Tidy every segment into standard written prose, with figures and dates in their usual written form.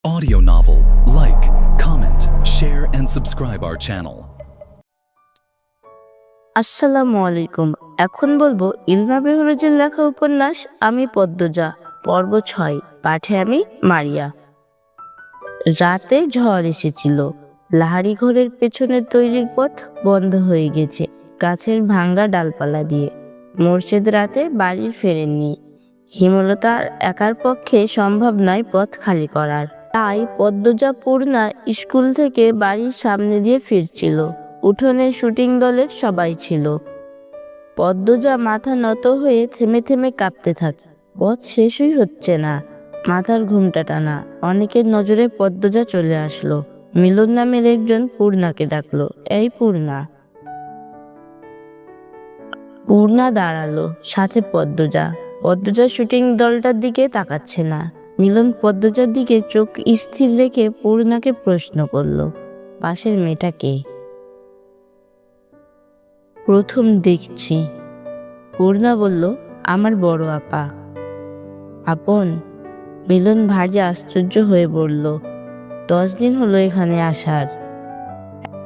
audio novel. Like, comment, share and subscribe our channel. আসসালামু আলাইকুম। এখন বলবো ইলমা বেহরোজের লেখা উপন্যাস আমি পদ্মজা, পর্ব 6। পাঠে আমি মারিয়া। রাতে ঝড় এসেছিল। লাহারি ঘরের পেছনে তৈরির পথ বন্ধ হয়ে গেছে গাছের ভাঙ্গা ডালপালা দিয়ে। মোর্শেদ রাতে বাড়ি ফেরেননি। হেমলতার একার পক্ষে সম্ভব নয় পথ খালি করার। তাই পদ্মজা পূর্ণা স্কুল থেকে বাড়ির সামনে দিয়ে ফিরছিল। উঠোনে শুটিং দলের সবাই ছিল। পদ্মজা মাথা নত হয়ে থেমে থেমে কাঁপতে থাকে। পথ শেষই হচ্ছে না, মাথার ঘুমটা টানা। অনেকের নজরে পদ্মজা চলে আসলো। মিলন নামের একজন পূর্ণাকে ডাকলো, এই পূর্ণা। পূর্ণা দাঁড়ালো, সাথে পদ্মজা। পদ্মজা শুটিং দলটার দিকে তাকাচ্ছে না। মিলন পদ্মজার দিকে চোখ স্থির রেখে পূর্ণাকে প্রশ্ন করলো, পাশের মেয়েটা কে? প্রথম দেখছি। পূর্ণা বলল, আমার বড় আপা। আপন? মিলন ভারী আশ্চর্য হয়ে বলল, 10 দিন হলো এখানে আসার।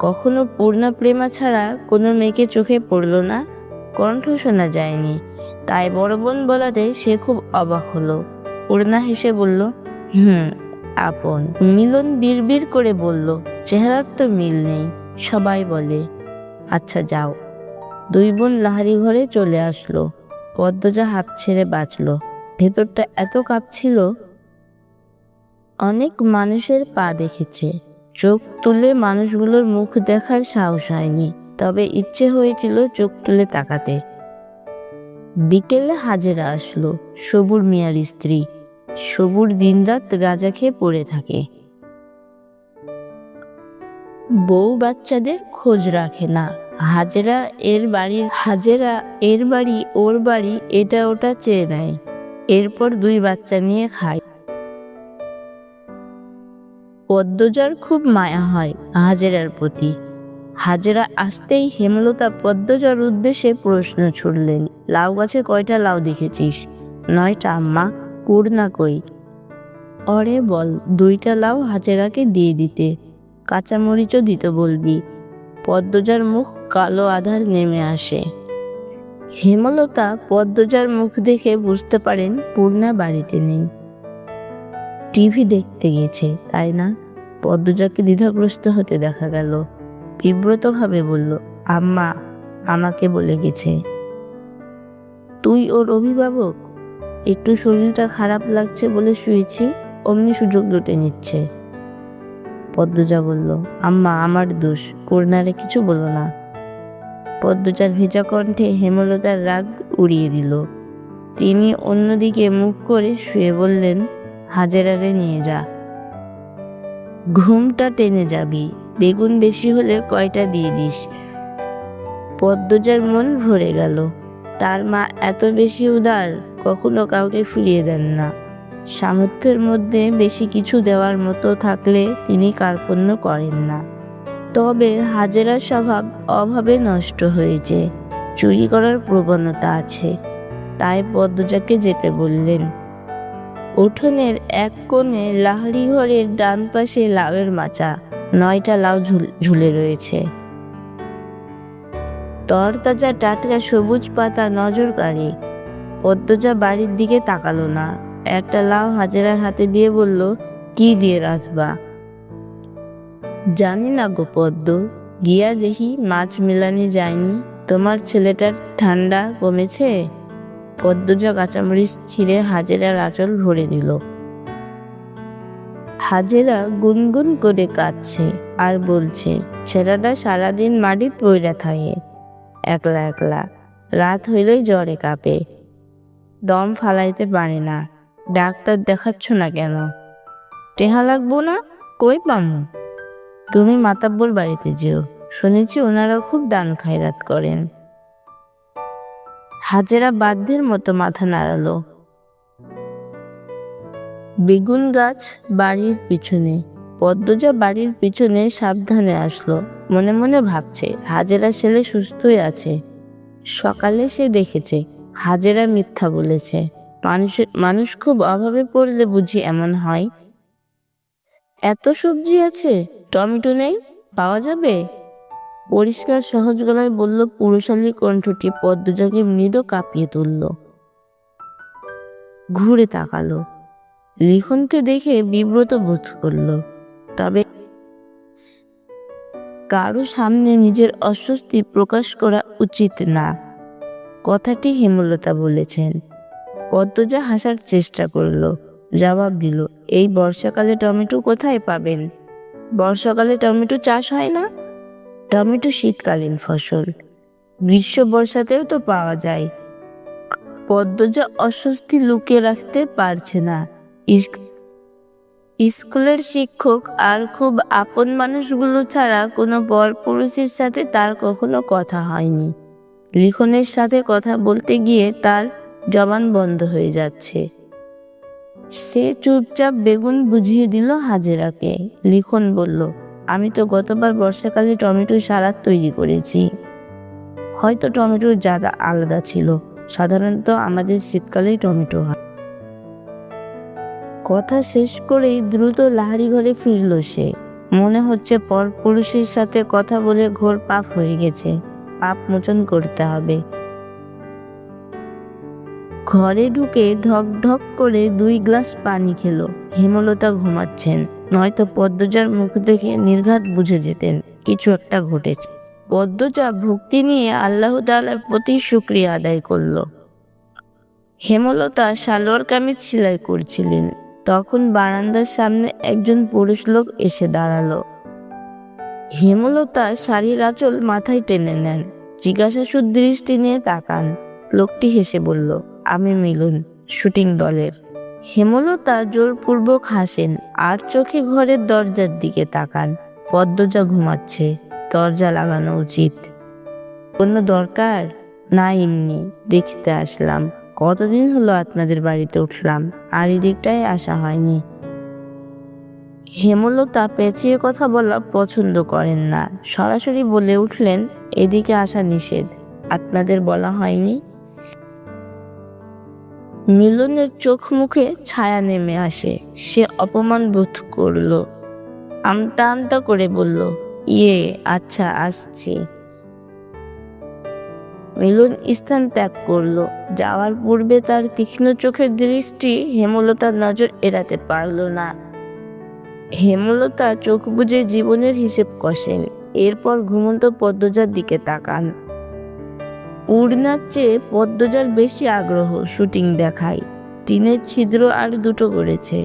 কখনো পূর্ণা প্রেমা ছাড়া কোনো মেয়েকে চোখে পড়ল না, কণ্ঠ শোনা যায়নি। তাই বড় বোন বলাতে সে খুব অবাক হলো। পূর্ণা হেসে বলল, আপন। মিলন বিড়বিড় করে বলল, চেহারার তো মিল নেই, সবাই বলে। আচ্ছা যাও। দুই বোন লাহারি ঘরে চলে আসলো। পদ্মজা হাঁপ ছেড়ে বাঁচল। ভেতরটা এত কাঁপছিল। অনেক মানুষের পা দেখেছে, চোখ তুলে মানুষগুলোর মুখ দেখার সাহস হয়নি, তবে ইচ্ছে হয়েছিল চোখ তুলে তাকাতে। বিকেলে হাজেরা আসলো, সবুর মিয়ার স্ত্রী। সবুর দিনরাত গাঁজা খেয়ে পড়ে থাকে। বউ বাচ্চাদের খোঁজ রাখে না। হাজেরা এর বাড়ি ওর বাড়ি এটা ওটা চেয়ে নেয়, এরপর 2 বাচ্চা নিয়ে খায়। পদ্মজার খুব মায়া হয় হাজেরার প্রতি। হাজেরা আসতেই হেমলতা পদ্মজার উদ্দেশ্যে প্রশ্ন ছুড়লেন, লাউ গাছে কয়টা লাউ দেখেছিস? 9টা আম্মা। পূর্ণা কই? অরে বল 2টা লাউ হাজেরাকে দিয়ে দিতে, কাঁচামরিচও দিতে বলবি। পদ্মজার মুখ কালো আধার নেমে আসে। হেমলতা পদ্মজার মুখ দেখে বুঝতে পারেন পূর্ণা বাড়িতে নেই, টিভি দেখতে গেছে, তাই না? পদ্মজাকে দ্বিধাগ্রস্ত হতে দেখা গেল। বিব্রতভাবে বলল, আম্মা আমাকে বলে গেছে। তুই ওর অভিভাবক? একটু শরীরটা খারাপ লাগছে বলে শুয়েছি, অমনি সুযোগ লুটে নিচ্ছে। পদ্মজা বলল, আম্মা আমার দোষ, পূর্ণারে কিছু বলো না। পদ্মজার ভেজা কণ্ঠে হেমলতার রাগ উড়িয়ে দিল। তিনি অন্যদিকে মুখ করে শুয়ে বললেন, হাজেরারে নিয়ে যা। ঘুমটা টেনে যাবি, বেগুন বেশি হলে কয়টা দিয়ে দিস। পদ্মজার মন ভরে গেল। তার মা এত বেশি উদার, কখনো কাউকে ফিরিয়ে দেন না। সামর্থ্যের মধ্যে বেশি কিছু দেওয়ার মতো থাকলে তিনি কার্পণ্য করেন না। তবে হাজেরার স্বভাব অভাবে নষ্ট হয়েছে, চুরি করার প্রবণতা আছে। তাই পদ্মজাকে যেতে বললেন। উঠোনের এক কোণে লাহারি ঘরের ডান পাশে লাউয়ের মাচা, 9টা লাউ ঝুলে রয়েছে। তরতাজা টাটকা সবুজ পাতা নজর কাড়ে। পদ্মজা বাড়ির দিকে তাকালো না। একটা লাউ হাজেরার হাতে দিয়ে বলল, কি দিয়ে রাঁধবা? জানি না গো পদ্ম, গিয়া দেখি মাছ মেলানি যায়নি। তোমার ছেলেটার ঠান্ডা কমেছে? পদ্মজা কাঁচামরিচ ছিঁড়ে হাজেরার আঁচল ভরে দিল। হাজেরা গুনগুন করে কাঁদছে আর বলছে, ছেলেটা সারাদিন মাটিত পইড়া থাকে, একলা একলা। রাত হইলেই জ্বরে কাঁপে, দম ফালাইতে পারে না। ডাক্তার দেখাচ্ছ না কেন? টেহা লাগবো না, কই পামু? তুমি মাতাব্বর বাড়িতে যেও, শুনেছি ওনারা খুব দান খায়রাত করেন। হাজেরা বাধ্যের মতো মাথা নাড়ালো। বেগুন গাছ বাড়ির পিছনে। পদ্মজা বাড়ির পিছনে সাবধানে আসলো। মনে মনে ভাবছে, হাজেরা ছেলে সুস্থই আছে। সকালে সে দেখেছে হাজেরা মিথ্যা বলেছে। মানুষ খুব অভাবে পড়লে বুঝি এমন হয়। এত সবজি আছে, টমেটো নেই, পাওয়া যাবে? পরিষ্কার সহজ গলায় বলল পুরুষালী কণ্ঠটি পদ্মজাকে মৃদু কাঁপিয়ে তুলল। ঘুরে তাকালো, লিখনকে দেখে বিব্রত বোধ করলো, তবে কারো সামনে নিজের অস্বস্তি প্রকাশ করা উচিত না। কথাটি হেমলতা বলেছেন। পদ্মজা হাসার চেষ্টা করলো, জবাব দিল, এই বর্ষাকালে টমেটো কোথায় পাবেন? বর্ষাকালে টমেটো চাষ হয় না। টমেটো শীতকালীন ফসল, গ্রীষ্ম বর্ষাতেও তো পাওয়া যায়। পদ্মজা অস্বস্তি লুকিয়ে রাখতে পারছে না। স্কুলের শিক্ষক আর খুব আপন মানুষগুলো ছাড়া কোনো পরপুরুষের সাথে তার কখনো কথা হয়নি। লিখনের সাথে কথা বলতে গিয়ে তার জবান বন্ধ হয়ে যাচ্ছে। সে চুপচাপ বেগুন বুঝিয়ে দিল হাজেরাকে। লিখন বলল, আমি তো গতবার বর্ষাকালে টমেটো সালাদ তৈরি করেছি। হয়তো টমেটোর জাত আলাদা ছিল, সাধারণত আমাদের শীতকালেই টমেটো হয়। কথা শেষ করেই দ্রুত লাহারি ঘরে ফিরল সে। মনে হচ্ছে পরপুরুষের সাথে কথা বলে ঘোর পাপ হয়ে গেছে, পাপ মোচন করতে হবে। ঘরে ঢুকে ঢক ঢক করে 2 গ্লাস পানি খেলো। হেমলতা ঘুমাচ্ছেন, নয়তো পদ্মজার মুখ দেখে নির্ঘাত বুঝে যেতেন কিছু একটা ঘটেছে। পদ্মজা ভক্তি নিয়ে আল্লাহ তাআলার প্রতি শুকরিয়া আদায় করল। হেমলতা সালোয়ার কামিজ সেলাই করছিলেন, তখন বারান্দার সামনে একজন পুরুষ লোক এসে দাঁড়ালো। হেমলতা শাড়ির আঁচল মাথায় টেনে নেন, জিজ্ঞাসাসুর দৃষ্টি নিয়ে তাকান। লোকটি হেসে বলল, আমি মিলন, শুটিং দলের। হেমলতা জোরপূর্বক হাসেন আর চোখে ঘরের দরজার দিকে তাকান। পদ্মজা ঘুমাচ্ছে, দরজা লাগানো উচিত। কোনো দরকার? না, এমনি দেখতে আসলাম। কতদিন হলো আপনাদের বাড়িতে উঠলাম, আর এদিকটায় আসা হয়নি। হেমলতা পেঁচিয়ে কথা বলা পছন্দ করেন না, সরাসরি বলে উঠলেন, এদিকে আসা নিষেধ। আপনাদের বলা হয়নি? মিলনের চোখ মুখে ছায়া নেমে আসে। সে অপমান বোধ করল, আমতা আমতা করে বলল, আচ্ছা আসছি। মিলন স্থান ত্যাগ করলো। যাওয়ার পূর্বে তার তীক্ষ্ণ চোখের দৃষ্টি হেমলতার নজর এড়াতে পারল না। হেমলতা চোখ বুজে জীবনের হিসেব কষেন, এরপর ঘুমন্ত পদ্মজার দিকে তাকান। পূর্ণার চেয়ে পদ্মজার বেশি আগ্রহ শুটিং দেখায়। টিনের ছিদ্র আর 2টো করেছে।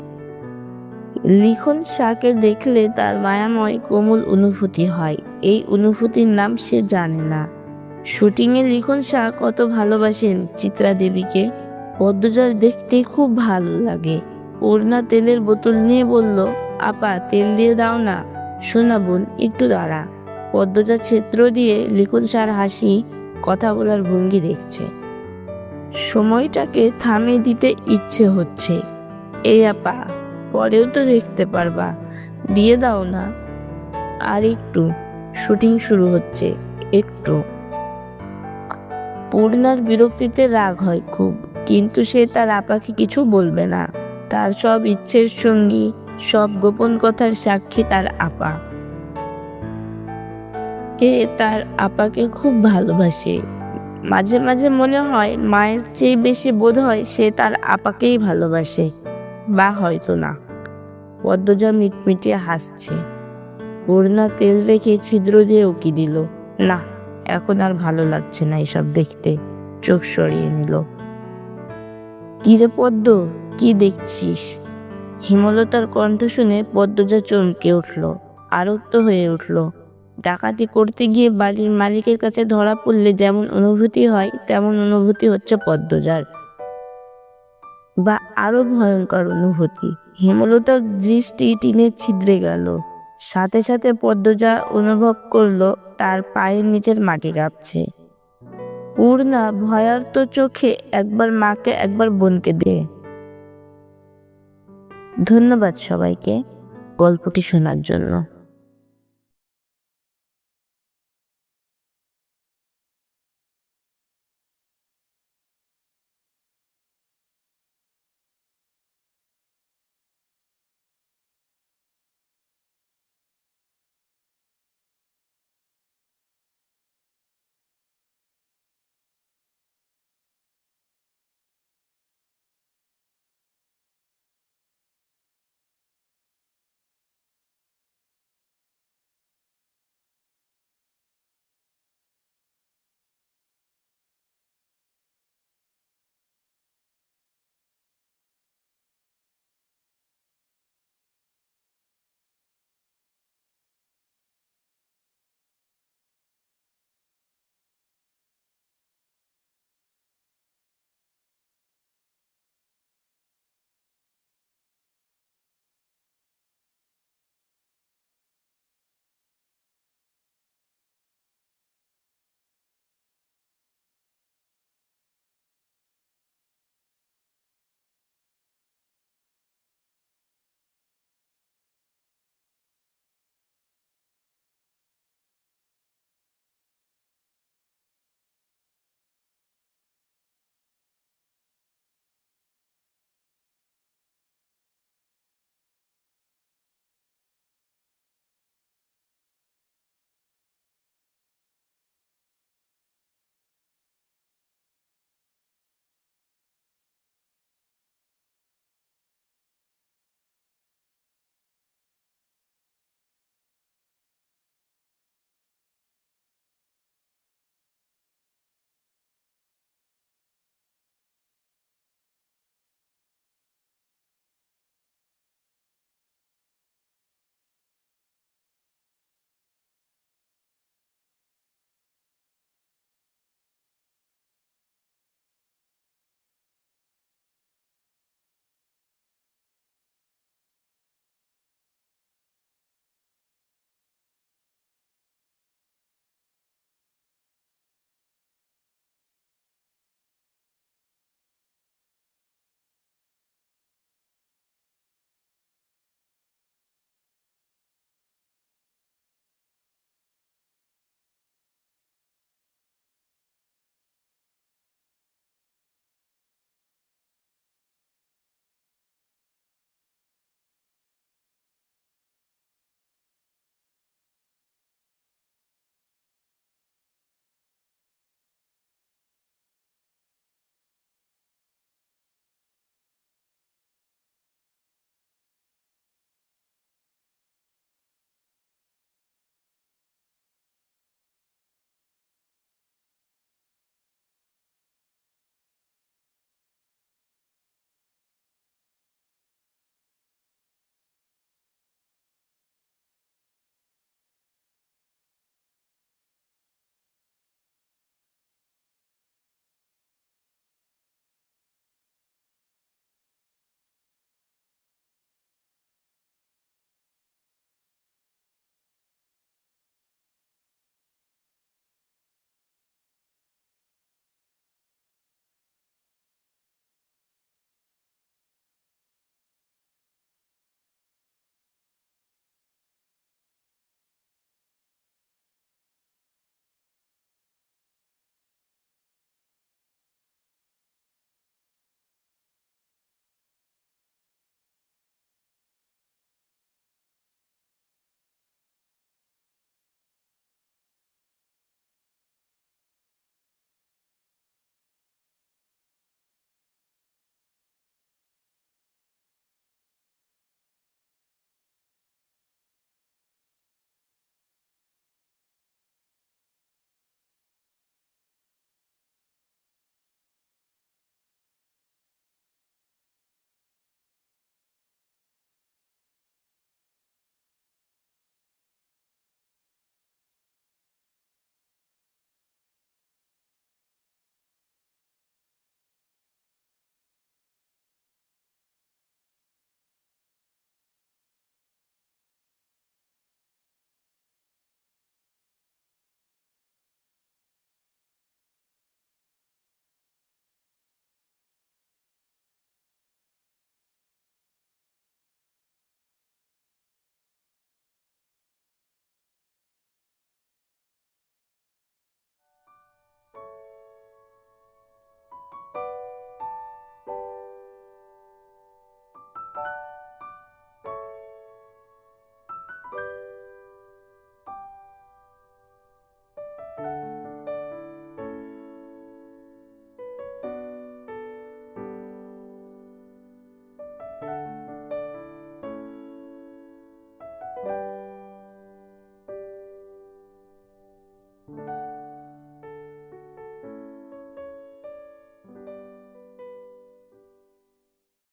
লিখন শাহকে দেখলে তার মায়াময় কোমল অনুভূতি হয়। এই অনুভূতির নাম সে জানে না। শুটিংয়ে লিখন শাহ কত ভালোবাসেন চিত্রা দেবীকে। পদ্মজার দেখতে খুব ভালো লাগে। পূর্ণা তেলের বোতল নিয়ে বলল, আপা তেল দিয়ে দাও না। শোনা বোন, একটু দাঁড়া। পদ্মজা ছিদ্র দিয়ে লিখন শাহর হাসি, কথা বলার ভঙ্গি দেখছে। সময়টাকে থামিয়ে দিতে ইচ্ছে হচ্ছে। এই আপা, পরেও তো দেখতে পারবা, দিয়ে দাও না। আর একটু, শুটিং শুরু হচ্ছে, একটু। পূর্ণার বিরক্তিতে রাগ হয় খুব, কিন্তু সে তার আপাকে কিছু বলবে না। তার সব ইচ্ছের সঙ্গী, সব গোপন কথার সাক্ষী তার আপা। তার আপাকে খুব ভালোবাসে। মাঝে মাঝে মনে হয় মায়ের চেয়ে বেশি বোধ হয় সে তার আপাকেই ভালোবাসে, বা হয়তো না। পদ্মজা মিটমিটিয়ে হাসছে। পূর্ণা তেল রেখে ছিদ্র দিয়ে উকি দিল। না, এখন আর ভালো লাগছে না এসব দেখতে। চোখ সরিয়ে নিল। কিরে পদ্ম, কি দেখছিস? হেমলতার কণ্ঠ শুনে পদ্মজা চমকে উঠল, আরক্ত হয়ে উঠল। ডাকাতি করতে গিয়ে বাড়ির মালিকের কাছে ধরা পড়লে যেমন অনুভূতি হয়, তেমন অনুভূতি হচ্ছে পদ্মজার, বা আরো ভয়ঙ্কর অনুভূতি। হেমলতার দৃষ্টি টিনের ছিদ্রে গেল। সাথে সাথে পদ্মজা অনুভব করলো তার পায়ের নিচের মাটি কাঁপছে। পূর্ণা ভয়ার্ত চোখে একবার মাকে একবার বোনকে দিয়ে। ধন্যবাদ সবাইকে গল্পটি শোনার জন্য।